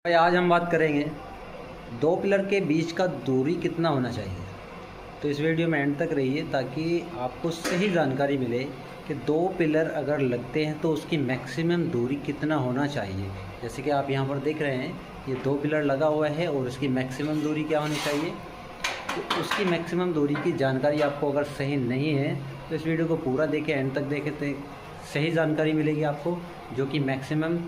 भाई आज हम बात करेंगे दो पिलर के बीच का दूरी कितना होना चाहिए। तो इस वीडियो में एंड तक रहिए ताकि आपको सही जानकारी मिले कि दो पिलर अगर लगते हैं तो उसकी मैक्सिमम दूरी कितना होना चाहिए। जैसे कि आप यहाँ पर देख रहे हैं ये दो पिलर लगा हुआ है और उसकी मैक्सिमम दूरी क्या होनी चाहिए। तो उसकी मैक्सिमम दूरी की जानकारी आपको अगर सही नहीं है तो इस वीडियो को पूरा देखें, एंड तक देखें तो सही जानकारी मिलेगी आपको, जो कि मैक्सिमम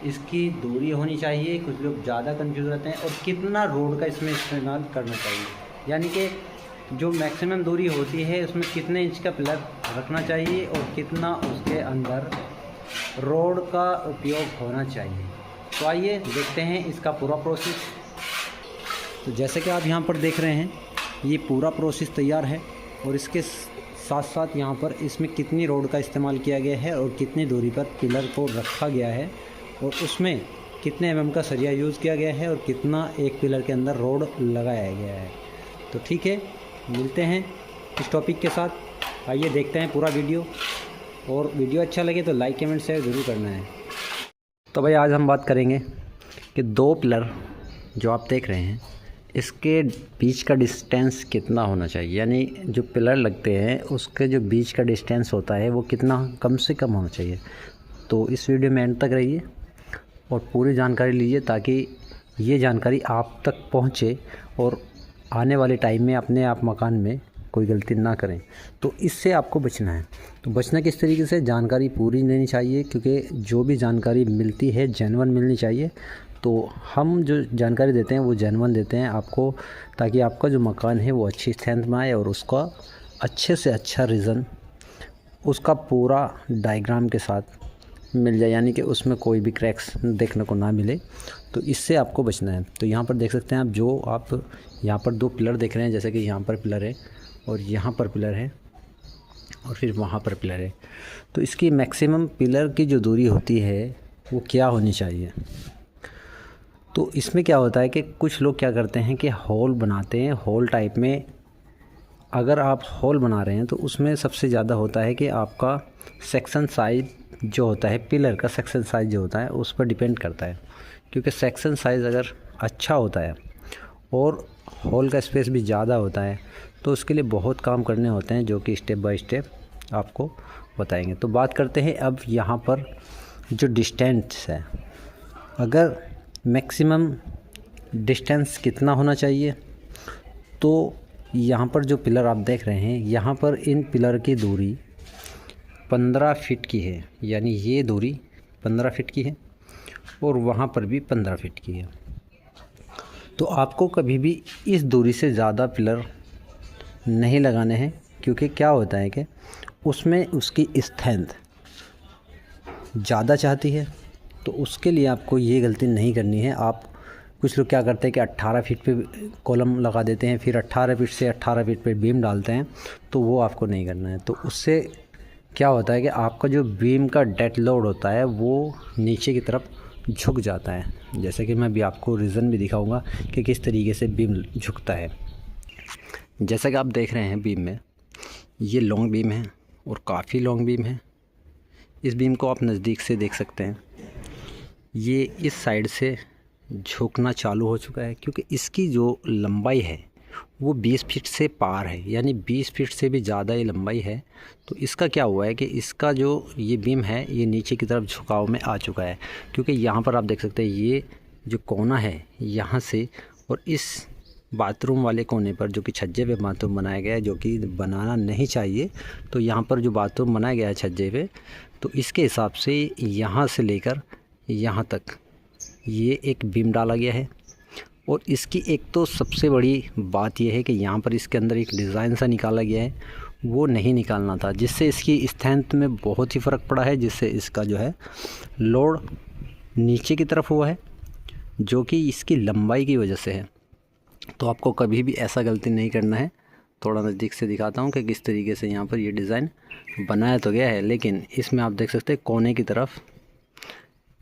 इसकी दूरी होनी चाहिए। कुछ लोग ज़्यादा कंफ्यूज रहते हैं और कितना रोड का इसमें इस्तेमाल करना चाहिए, यानी कि जो मैक्सिमम दूरी होती है उसमें कितने इंच का पिलर रखना चाहिए और कितना उसके अंदर रोड का उपयोग होना चाहिए। तो आइए देखते हैं इसका पूरा प्रोसेस। तो जैसे कि आप यहाँ पर देख रहे हैं ये पूरा प्रोसेस तैयार है और इसके साथ साथ यहाँ पर इसमें कितनी रोड का इस्तेमाल किया गया है और कितनी दूरी पर पिलर को रखा गया है और उसमें कितने एमएम का सरिया यूज़ किया गया है और कितना एक पिलर के अंदर रोड लगाया गया है। तो ठीक है, मिलते हैं इस टॉपिक के साथ। आइए देखते हैं पूरा वीडियो, और वीडियो अच्छा लगे तो लाइक कमेंट शेयर ज़रूर करना है। तो भाई आज हम बात करेंगे कि दो पिलर जो आप देख रहे हैं इसके बीच का डिस्टेंस कितना होना चाहिए, यानी जो पिलर लगते हैं उसके जो बीच का डिस्टेंस होता है वो कितना कम से कम होना चाहिए। तो इस वीडियो में एंड तक रहिए और पूरी जानकारी लीजिए ताकि ये जानकारी आप तक पहुँचे और आने वाले टाइम में अपने आप मकान में कोई गलती ना करें। तो इससे आपको बचना है। तो बचना किस तरीके से, जानकारी पूरी लेनी चाहिए, क्योंकि जो भी जानकारी मिलती है जेन्युइन मिलनी चाहिए। तो हम जो जानकारी देते हैं वो जेन्युइन देते हैं आपको, ताकि आपका जो मकान है वो अच्छी स्ट्रेंथ में आए और उसका अच्छे से अच्छा रीज़न उसका पूरा डायग्राम के साथ मिल जाए, यानी कि उसमें कोई भी क्रैक्स देखने को ना मिले। तो इससे आपको बचना है। तो यहाँ पर देख सकते हैं आप यहाँ पर दो पिलर देख रहे हैं, जैसे कि यहाँ पर पिलर है और यहाँ पर पिलर है और फिर वहाँ पर पिलर है। तो इसकी मैक्सिमम पिलर की जो दूरी होती है वो क्या होनी चाहिए। तो इसमें क्या होता है कि कुछ लोग क्या करते हैं कि होल बनाते हैं, होल टाइप में। अगर आप होल बना रहे हैं तो उसमें सबसे ज़्यादा होता है कि आपका सेक्शन साइज़ जो होता है, पिलर का सेक्शन साइज़ जो होता है उस पर डिपेंड करता है। क्योंकि सेक्शन साइज़ अगर अच्छा होता है और होल का स्पेस भी ज़्यादा होता है तो उसके लिए बहुत काम करने होते हैं, जो कि स्टेप बाय स्टेप आपको बताएंगे। तो बात करते हैं अब यहाँ पर जो डिस्टेंस है, अगर मैक्सिमम डिस्टेंस कितना होना चाहिए। तो यहाँ पर जो पिलर आप देख रहे हैं यहाँ पर इन पिलर की दूरी 15 फीट की है, यानी ये दूरी 15 फीट की है और वहाँ पर भी 15 फीट की है। तो आपको कभी भी इस दूरी से ज़्यादा पिलर नहीं लगाने हैं, क्योंकि क्या होता है कि उसमें उसकी स्ट्रेंथ ज़्यादा चाहती है। तो उसके लिए आपको ये गलती नहीं करनी है। आप कुछ लोग क्या करते हैं कि 18 फीट पे कॉलम लगा देते हैं, फिर 18 फीट से 18 फीट पे बीम डालते हैं। तो वो आपको नहीं करना है। तो उससे क्या होता है कि आपका जो बीम का डेड लोड होता है वो नीचे की तरफ झुक जाता है। जैसे कि मैं भी आपको रीज़न भी दिखाऊंगा कि किस तरीके से बीम झुकता है। जैसा कि आप देख रहे हैं बीम में ये लॉन्ग बीम है और काफ़ी लॉन्ग बीम है। इस बीम को आप नज़दीक से देख सकते हैं, ये इस साइड से झुकना चालू हो चुका है, क्योंकि इसकी जो लंबाई है वो 20 फीट से पार है, यानी 20 फीट से भी ज़्यादा ये लंबाई है। तो इसका क्या हुआ है कि इसका जो ये बीम है ये नीचे की तरफ झुकाव में आ चुका है, क्योंकि यहाँ पर आप देख सकते हैं ये जो कोना है यहाँ से और इस बाथरूम वाले कोने पर, जो कि छज्जे पे बाथरूम बनाया गया है, जो कि बनाना नहीं चाहिए। तो यहाँ पर जो बाथरूम बनाया गया है छज्जे पे, तो इसके हिसाब से यहाँ से लेकर यहाँ तक ये एक बीम डाला गया है। और इसकी एक तो सबसे बड़ी बात यह है कि यहाँ पर इसके अंदर एक डिज़ाइन सा निकाला गया है, वो नहीं निकालना था, जिससे इसकी स्ट्रेंथ में बहुत ही फ़र्क पड़ा है, जिससे इसका जो है लोड नीचे की तरफ हुआ है, जो कि इसकी लंबाई की वजह से है। तो आपको कभी भी ऐसा गलती नहीं करना है। थोड़ा नज़दीक से दिखाता हूँ कि किस तरीके से यहाँ पर ये डिज़ाइन बनाया तो गया है, लेकिन इसमें आप देख सकते हैं कोने की तरफ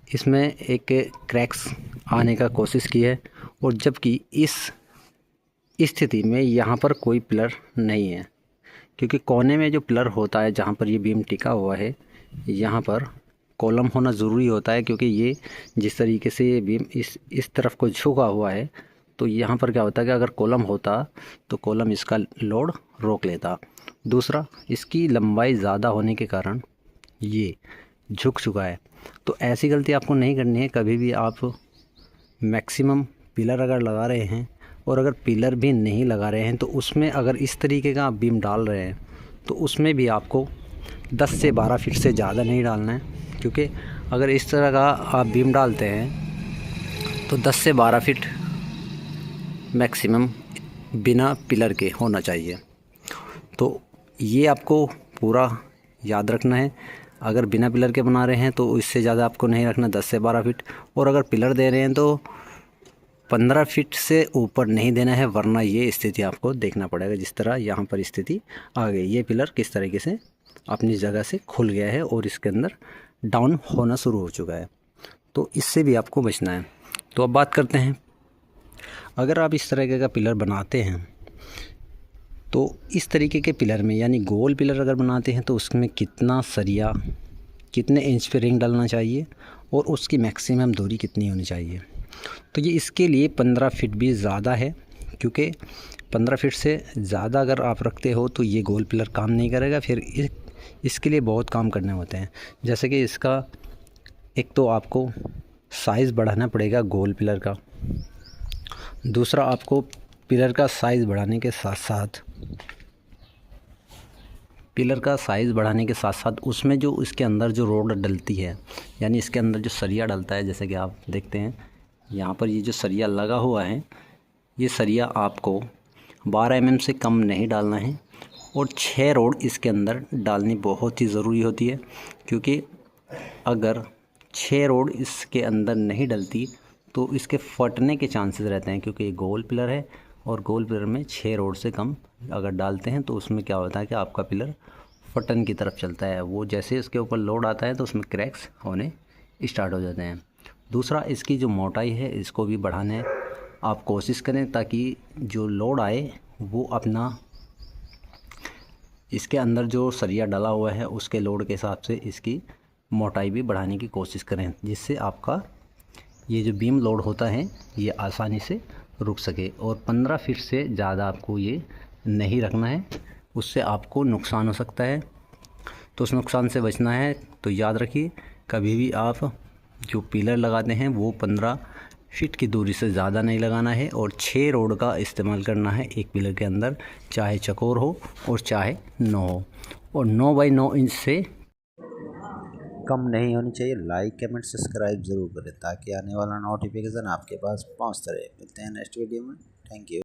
इसमें एक क्रैक्स आने का कोशिश की है, और जबकि इस स्थिति में यहाँ पर कोई पिलर नहीं है, क्योंकि कोने में जो पिलर होता है जहाँ पर ये बीम टिका हुआ है यहाँ पर कॉलम होना ज़रूरी होता है, क्योंकि ये जिस तरीके से ये बीम इस तरफ को झुका हुआ है, तो यहाँ पर क्या होता है कि अगर कॉलम होता तो कॉलम इसका लोड रोक लेता। दूसरा, इसकी लंबाई ज़्यादा होने के कारण ये झुक चुका है। तो ऐसी गलती आपको नहीं करनी है। कभी भी आप मैक्सिमम पिलर अगर लगा रहे हैं और अगर पिलर भी नहीं लगा रहे हैं तो उसमें अगर इस तरीके का आप बीम डाल रहे हैं तो उसमें भी आपको 10 से 12 फीट से ज़्यादा नहीं डालना है, क्योंकि अगर इस तरह का आप बीम डालते हैं तो 10 से 12 फीट मैक्सिमम बिना पिलर के होना चाहिए। तो ये आपको पूरा याद रखना है। अगर बिना पिलर के बना रहे हैं तो इससे ज़्यादा आपको नहीं रखना, 10 से 12 फीट, और अगर पिलर दे रहे हैं तो 15 फीट से ऊपर नहीं देना है, वरना ये स्थिति आपको देखना पड़ेगा। जिस तरह यहाँ पर स्थिति आ गई, ये पिलर किस तरीके से अपनी जगह से खुल गया है और इसके अंदर डाउन होना शुरू हो चुका है, तो इससे भी आपको बचना है। तो अब बात करते हैं, अगर आप इस तरीके का पिलर बनाते हैं तो इस तरीके के पिलर में, यानी गोल पिलर अगर बनाते हैं तो उसमें कितना सरिया, कितने इंच पे रिंग डालना चाहिए और उसकी मैक्सिमम दूरी कितनी होनी चाहिए। तो ये इसके लिए 15 फीट भी ज़्यादा है, क्योंकि 15 फीट से ज़्यादा अगर आप रखते हो तो ये गोल पिलर काम नहीं करेगा। फिर इसके लिए बहुत काम करने होते हैं, जैसे कि इसका एक तो आपको साइज़ बढ़ाना पड़ेगा गोल पिलर का। दूसरा, आपको पिलर का साइज़ बढ़ाने के साथ उसमें जो इसके अंदर जो रोड डलती है, यानी इसके अंदर जो सरिया डलता है, जैसे कि आप देखते हैं यहाँ पर ये जो सरिया लगा हुआ है, ये सरिया आपको 12 mm से कम नहीं डालना है और 6 रोड इसके अंदर डालनी बहुत ही ज़रूरी होती है, क्योंकि अगर 6 रोड इसके अंदर नहीं डलती तो इसके फटने के चांसेस रहते हैं, क्योंकि ये गोल पिलर है और गोल पिलर में 6 रोड से कम अगर डालते हैं तो उसमें क्या होता है कि आपका पिलर फटन की तरफ चलता है। वो जैसे इसके ऊपर लोड आता है तो उसमें क्रैक्स होने स्टार्ट हो जाते हैं। दूसरा, इसकी जो मोटाई है इसको भी बढ़ाने आप कोशिश करें, ताकि जो लोड आए वो अपना इसके अंदर जो सरिया डला हुआ है उसके लोड के हिसाब से इसकी मोटाई भी बढ़ाने की कोशिश करें, जिससे आपका ये जो बीम लोड होता है ये आसानी से रुक सके। और 15 फीट से ज़्यादा आपको ये नहीं रखना है, उससे आपको नुकसान हो सकता है। तो उस नुकसान से बचना है तो याद रखिए, कभी भी आप जो पिलर लगाते हैं वो 15 फीट की दूरी से ज़्यादा नहीं लगाना है और 6 रोड का इस्तेमाल करना है एक पिलर के अंदर, चाहे चकोर हो और चाहे 9 हो, और 9 बाई 9 इंच से कम नहीं होनी चाहिए। लाइक, कमेंट, सब्सक्राइब ज़रूर करें ताकि आने वाला नोटिफिकेशन आपके पास पहुंचता रहे। मिलते हैं नेक्स्ट वीडियो में। Thank you.